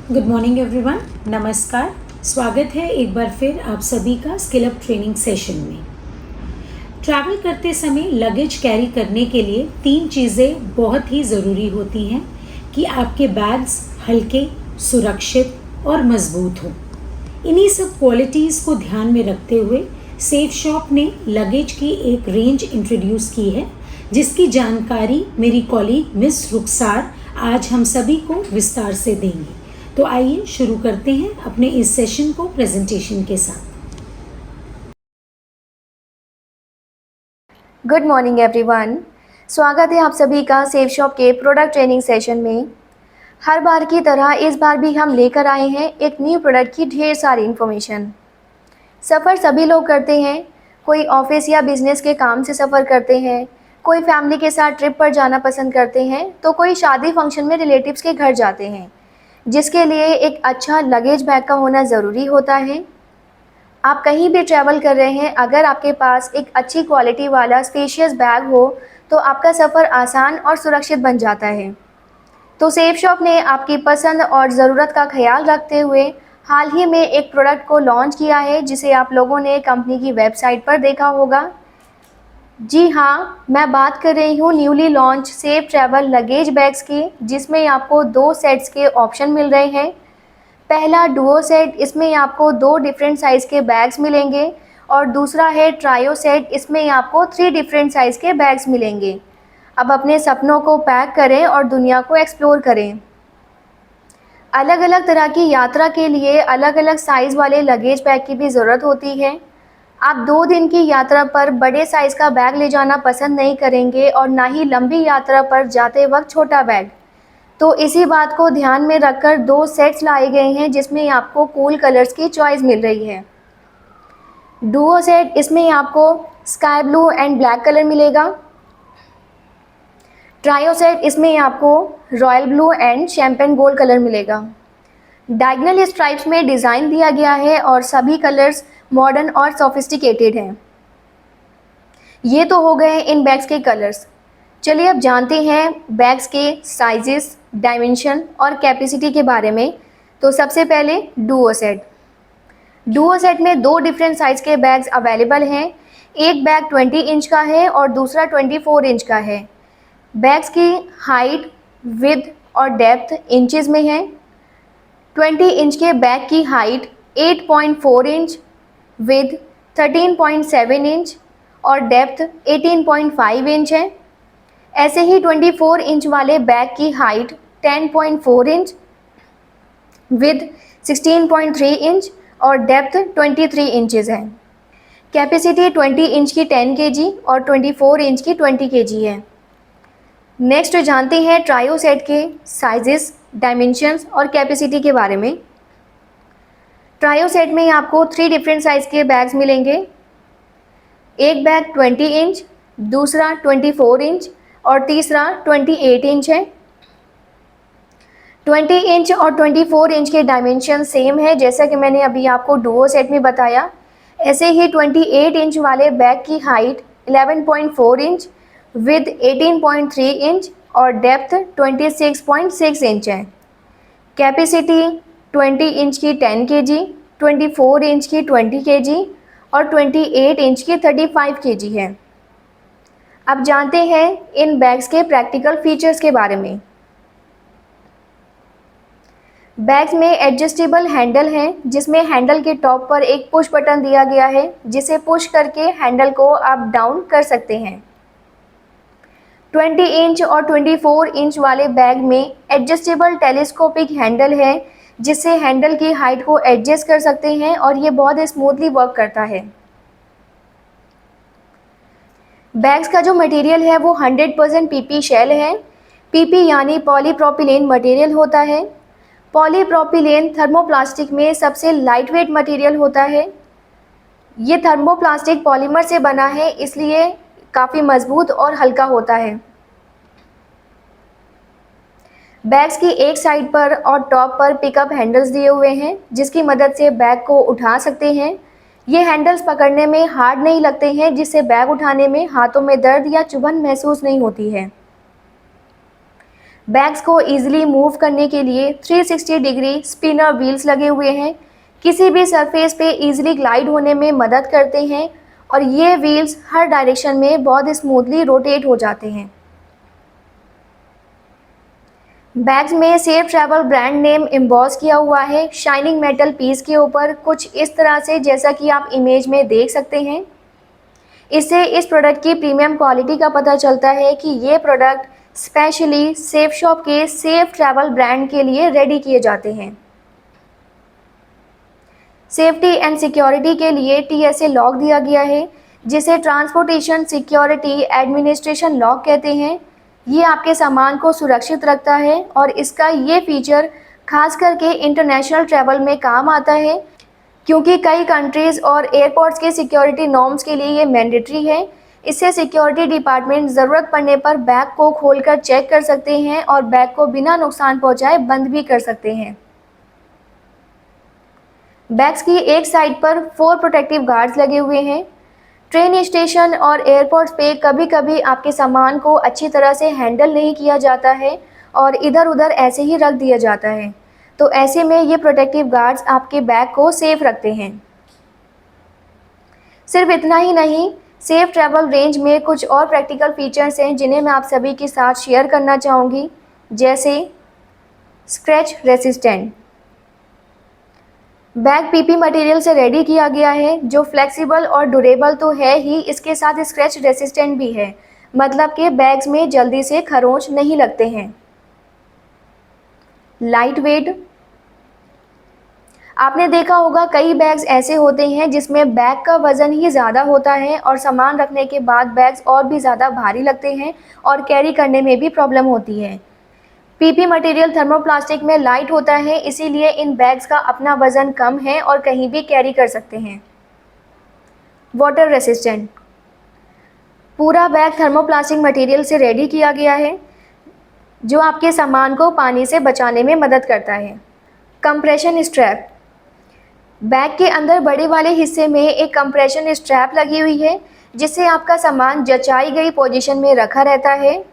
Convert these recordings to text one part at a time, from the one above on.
Good morning everyone, नमस्कार। स्वागत है एक बार फिर आप सभी का स्किल अप ट्रेनिंग सेशन में। ट्रैवल करते समय लगेज कैरी करने के लिए 3 चीज़ें बहुत ही ज़रूरी होती हैं कि आपके बैग्स हल्के, सुरक्षित और मजबूत हों। इन्हीं सब क्वालिटीज़ को ध्यान में रखते हुए सेफ शॉप ने लगेज की एक रेंज इंट्रोड्यूस की है, जिसकी जानकारी मेरी कॉलीग मिस रुखसार आज हम सभी को विस्तार से देंगी। तो आइए शुरू करते हैं अपने इस सेशन को प्रेजेंटेशन के साथ। गुड मॉर्निंग एवरीवन, स्वागत है आप सभी का सेफ शॉप के प्रोडक्ट ट्रेनिंग सेशन में। हर बार की तरह इस बार भी हम लेकर आए हैं एक न्यू प्रोडक्ट की ढेर सारी इन्फॉर्मेशन। सफ़र सभी लोग करते हैं, कोई ऑफिस या बिजनेस के काम से सफ़र करते हैं, कोई फैमिली के साथ ट्रिप पर जाना पसंद करते हैं, तो कोई शादी फंक्शन में रिलेटिव्स के घर जाते हैं, जिसके लिए एक अच्छा लगेज बैग का होना ज़रूरी होता है। आप कहीं भी ट्रैवल कर रहे हैं, अगर आपके पास एक अच्छी क्वालिटी वाला स्पेशियस बैग हो तो आपका सफ़र आसान और सुरक्षित बन जाता है। तो सेफ शॉप ने आपकी पसंद और ज़रूरत का ख्याल रखते हुए हाल ही में एक प्रोडक्ट को लॉन्च किया है, जिसे आप लोगों ने कंपनी की वेबसाइट पर देखा होगा। जी हाँ, मैं बात कर रही हूँ newly launch safe travel luggage bags की, जिसमें आपको 2 सेट्स के ऑप्शन मिल रहे हैं। पहला डुओ सेट, इसमें आपको 2 डिफरेंट साइज़ के बैग्स मिलेंगे, और दूसरा है ट्रायो सेट, इसमें आपको 3 डिफरेंट साइज़ के बैग्स मिलेंगे। अब अपने सपनों को पैक करें और दुनिया को एक्सप्लोर करें। अलग अलग तरह की यात्रा के लिए अलग अलग साइज़ वाले लगेज बैग की भी ज़रूरत होती है। आप 2 दिन की यात्रा पर बड़े साइज़ का बैग ले जाना पसंद नहीं करेंगे, और ना ही लंबी यात्रा पर जाते वक्त छोटा बैग। तो इसी बात को ध्यान में रखकर 2 सेट्स लाए गए हैं, जिसमें आपको कूल कलर्स की चॉइस मिल रही है। डुओ सेट, इसमें आपको sky blue and black colour मिलेगा। ट्रायो सेट, इसमें आपको royal blue and champagne gold colour मिलेगा। डायगोनल स्ट्राइप्स में डिज़ाइन दिया गया है और सभी कलर्स मॉडर्न और सोफिस्टिकेटेड हैं। ये तो हो गए इन बैग्स के कलर्स। चलिए अब जानते हैं बैग्स के साइजेस, डायमेंशन और कैपेसिटी के बारे में। तो सबसे पहले डुओ सेट। डुओ सेट में 2 डिफरेंट साइज़ के बैग्स अवेलेबल हैं। एक बैग 20 इंच का है और दूसरा 24 इंच का है। बैग्स की हाइट, विड्थ और डेप्थ इंचेस में है। 20 इंच के बैग की हाइट 8.4 इंच, विड्थ 13.7 इंच और डेप्थ 18.5 इंच है। ऐसे ही 24 इंच वाले बैग की हाइट 10.4 इंच, विड्थ 16.3 इंच और डेप्थ 23 इंचेस है। कैपेसिटी 20 इंच की 10 kg और 24 इंच की 20 kg है। नेक्स्ट जानते हैं ट्रायो सेट के साइजेस, डायमेंशंस और कैपेसिटी के बारे में। ट्रायो सेट में आपको 3 डिफरेंट साइज़ के बैग्स मिलेंगे। एक बैग 20 इंच, दूसरा 24 इंच और तीसरा 28 इंच है। 20 इंच और 24 इंच के डायमेंशन सेम है, जैसा कि मैंने अभी आपको डुओ सेट में बताया। ऐसे ही 28 इंच वाले बैग की हाइट 11.4 इंच, विड्थ 18.3 इंच और डेप्थ 26.6 इंच है। कैपेसिटी 20 इंच की 10 kg, 24 इंच की 20 kg और 28 इंच की 35 kg है। अब जानते हैं इन बैग्स के प्रैक्टिकल फीचर्स के बारे में। बैग्स में एडजस्टेबल हैंडल हैं, जिसमें हैंडल के टॉप पर एक पुश बटन दिया गया है, जिसे पुश करके हैंडल को अप डाउन कर सकते हैं। 20 इंच और 24 इंच वाले बैग में एडजस्टेबल टेलीस्कोपिक हैंडल है, जिससे हैंडल की हाइट को एडजस्ट कर सकते हैं और ये बहुत स्मूथली वर्क करता है। बैग्स का जो मटेरियल है वो 100% पीपी शेल है। पीपी यानी पॉलीप्रोपिलीन मटेरियल होता है। पॉलीप्रोपिलीन थर्मोप्लास्टिक में सबसे लाइटवेट मटेरियल होता है। ये थर्मोप्लास्टिक पॉलीमर से बना है, इसलिए काफ़ी मजबूत और हल्का होता है। बैग्स की एक साइड पर और टॉप पर पिकअप हैंडल्स दिए हुए हैं, जिसकी मदद से बैग को उठा सकते हैं। ये हैंडल्स पकड़ने में हार्ड नहीं लगते हैं, जिससे बैग उठाने में हाथों में दर्द या चुभन महसूस नहीं होती है। बैग्स को इजीली मूव करने के लिए 360 डिग्री स्पिनर व्हील्स लगे हुए हैं, किसी भी सरफेस पे इजीली ग्लाइड होने में मदद करते हैं और ये व्हील्स हर डायरेक्शन में बहुत स्मूथली रोटेट हो जाते हैं। बैग्स में safe travel brand name emboss किया हुआ है शाइनिंग मेटल पीस के ऊपर, कुछ इस तरह से जैसा कि आप इमेज में देख सकते हैं। इससे इस प्रोडक्ट की प्रीमियम क्वालिटी का पता चलता है कि ये प्रोडक्ट स्पेशली सेफ शॉप के सेफ ट्रैवल ब्रांड के लिए रेडी किए जाते हैं। सेफ्टी एंड सिक्योरिटी के लिए TSA लॉक दिया गया है, जिसे ट्रांसपोर्टेशन सिक्योरिटी एडमिनिस्ट्रेशन लॉक कहते हैं। ये आपके सामान को सुरक्षित रखता है और इसका ये फीचर खास करके इंटरनेशनल ट्रैवल में काम आता है, क्योंकि कई कंट्रीज़ और एयरपोर्ट्स के सिक्योरिटी नॉर्म्स के लिए ये मैंडेटरी है। इससे सिक्योरिटी डिपार्टमेंट ज़रूरत पड़ने पर बैग को खोलकर चेक कर सकते हैं और बैग को बिना नुकसान पहुंचाए बंद भी कर सकते हैं। बैग्स की एक साइड पर 4 प्रोटेक्टिव गार्ड्स लगे हुए हैं। ट्रेन स्टेशन और एयरपोर्ट्स पे कभी कभी आपके सामान को अच्छी तरह से हैंडल नहीं किया जाता है और इधर उधर ऐसे ही रख दिया जाता है, तो ऐसे में ये प्रोटेक्टिव गार्ड्स आपके बैग को सेफ रखते हैं। सिर्फ इतना ही नहीं, सेफ ट्रैवल रेंज में कुछ और प्रैक्टिकल फीचर्स हैं जिन्हें मैं आप सभी के साथ शेयर करना चाहूँगी, जैसे scratch resistant. Bag PP material से रेडी किया गया है, जो फ्लेक्सिबल और ड्यूरेबल तो है ही, इसके साथ स्क्रैच रेसिस्टेंट भी है, मतलब कि बैग्स में जल्दी से खरोंच नहीं लगते हैं। Light weight. आपने देखा होगा कई बैग्स ऐसे होते हैं जिसमें बैग का वज़न ही ज़्यादा होता है और सामान रखने के बाद बैग्स और भी ज़्यादा भारी लगते हैं और कैरी करने में भी प्रॉब्लम होती है। PP मटेरियल थर्मोप्लास्टिक में लाइट होता है, इसीलिए इन बैग्स का अपना वज़न कम है और कहीं भी कैरी कर सकते हैं। Water resistant. पूरा बैग थर्मोप्लास्टिक मटेरियल से रेडी किया गया है, जो आपके सामान को पानी से बचाने में मदद करता है। Compression strap. बैग के अंदर बड़े वाले हिस्से में एक कंप्रेशन स्ट्रैप लगी हुई है, जिससे आपका सामान जचाई गई पोजीशन में रखा रहता है।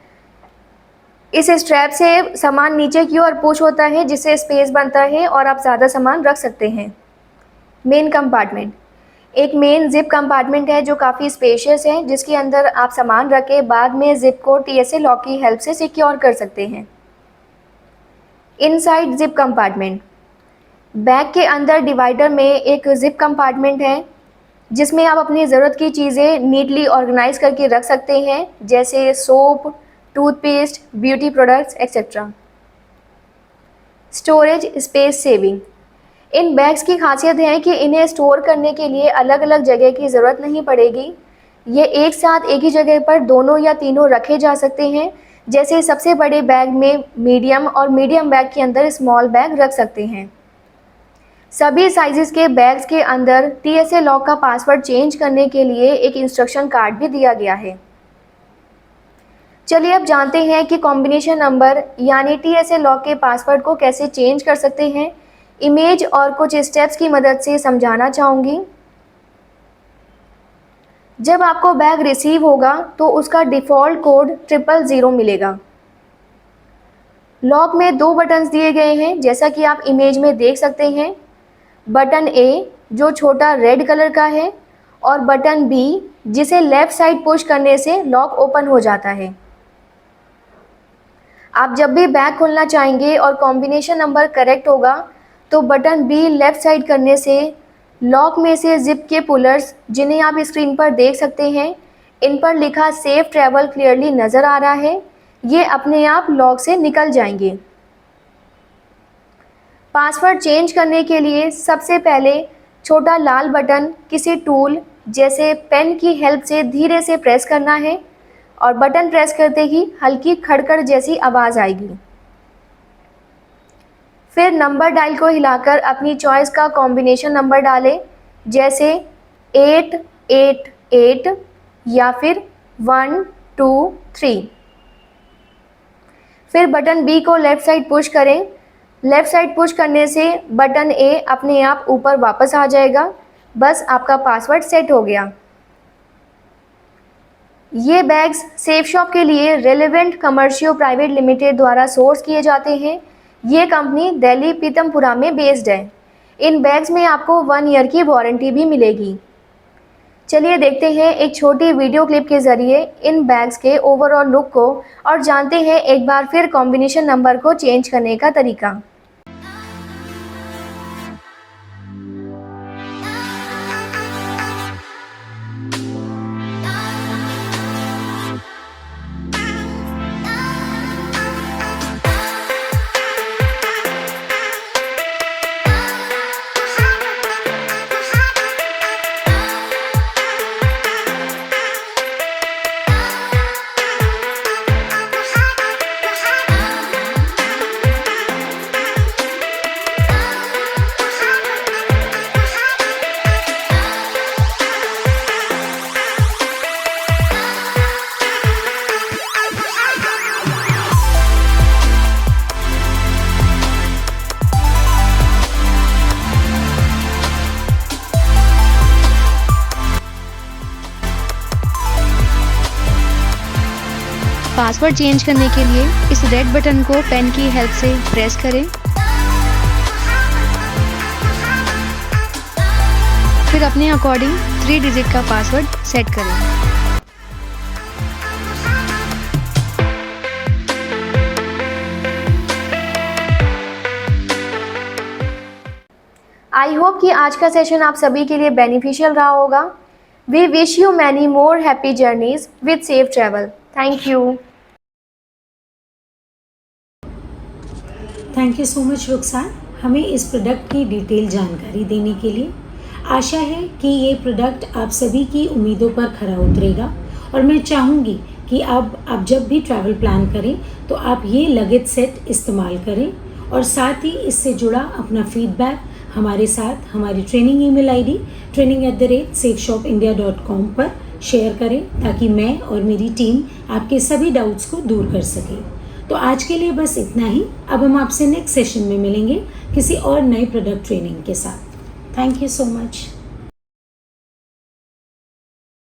इस स्ट्रैप से सामान नीचे की ओर पुश होता है, जिससे स्पेस बनता है और आप ज़्यादा सामान रख सकते हैं। Main compartment. एक मेन जिप कंपार्टमेंट है जो काफ़ी स्पेशियस है, जिसके अंदर आप सामान रख के बाद में जिप को TSA लॉक की हेल्प से सिक्योर कर सकते हैं। Inside zip compartment. बैग के अंदर डिवाइडर में एक जिप कंपार्टमेंट है, जिसमें आप अपनी ज़रूरत की चीज़ें नीटली ऑर्गेनाइज करके रख सकते हैं, जैसे soap, toothpaste, beauty products etcetera. Storage space saving. इन बैग्स की खासियत है कि इन्हें स्टोर करने के लिए अलग अलग जगह की ज़रूरत नहीं पड़ेगी। ये एक साथ एक ही जगह पर दोनों या तीनों रखे जा सकते हैं, जैसे सबसे बड़े बैग में मीडियम और मीडियम बैग के अंदर स्मॉल बैग रख सकते हैं। सभी साइजेस के बैग्स के अंदर TSA लॉक का पासवर्ड चेंज करने के लिए एक इंस्ट्रक्शन कार्ड भी दिया गया है। चलिए अब जानते हैं कि कॉम्बिनेशन नंबर यानी TSA लॉक के पासवर्ड को कैसे चेंज कर सकते हैं। इमेज और कुछ स्टेप्स की मदद से समझाना चाहूँगी। जब आपको बैग रिसीव होगा तो उसका डिफ़ॉल्ट कोड 000 मिलेगा। लॉक में 2 बटन्स दिए गए हैं, जैसा कि आप इमेज में देख सकते हैं। बटन A जो छोटा रेड कलर का है और बटन B जिसे लेफ़्ट साइड पुश करने से लॉक ओपन हो जाता है। आप जब भी बैग खोलना चाहेंगे और कॉम्बिनेशन नंबर करेक्ट होगा तो बटन B लेफ़्ट साइड करने से लॉक में से जिप के पुलर्स, जिन्हें आप स्क्रीन पर देख सकते हैं, इन पर लिखा सेफ ट्रैवल क्लियरली नज़र आ रहा है, ये अपने आप लॉक से निकल जाएंगे। पासवर्ड चेंज करने के लिए सबसे पहले छोटा लाल बटन किसी टूल जैसे पेन की हेल्प से धीरे से प्रेस करना है और बटन प्रेस करते ही हल्की खड़खड़ जैसी आवाज़ आएगी। फिर नंबर डायल को हिलाकर अपनी चॉइस का कॉम्बिनेशन नंबर डालें, जैसे 888 या फिर 123। फिर बटन B को लेफ़्ट साइड पुश करें। लेफ़्ट साइड पुश करने से बटन A अपने आप ऊपर वापस आ जाएगा। बस आपका पासवर्ड सेट हो गया। ये बैग्स सेफ शॉप के लिए रेलेवेंट कमर्शियल प्राइवेट लिमिटेड द्वारा सोर्स किए जाते हैं। ये कंपनी दिल्ली पीतमपुरा में बेस्ड है। इन बैग्स में आपको 1 ईयर की वारंटी भी मिलेगी। चलिए देखते हैं एक छोटी वीडियो क्लिप के ज़रिए इन बैग्स के ओवरऑल लुक को और जानते हैं एक बार फिर कॉम्बिनेशन नंबर को चेंज करने का तरीका। पासवर्ड चेंज करने के लिए इस रेड बटन को पेन की हेल्प से प्रेस करें, फिर अपने अकॉर्डिंग 3 डिजिट का पासवर्ड सेट करें। आई होप कि आज का सेशन आप सभी के लिए बेनिफिशियल रहा होगा। We wish you many more happy journeys with safe travel. Thank you. Thank you so much Rukhsar, हमें इस प्रोडक्ट की डिटेल जानकारी देने के लिए। आशा है कि ये प्रोडक्ट आप सभी की उम्मीदों पर खरा उतरेगा और मैं चाहूँगी कि अब आप जब भी ट्रैवल प्लान करें तो आप ये लगेज सेट इस्तेमाल करें और साथ ही इससे जुड़ा अपना फीडबैक हमारे साथ हमारी ट्रेनिंग ईमेल आईडी training@safeshopindia.com पर शेयर करें ताकि मैं और मेरी टीम आपके सभी डाउट्स को दूर कर सके। तो आज के लिए बस इतना ही। अब हम आपसे नेक्स्ट सेशन में मिलेंगे किसी और नए प्रोडक्ट ट्रेनिंग के साथ। Thank you so much.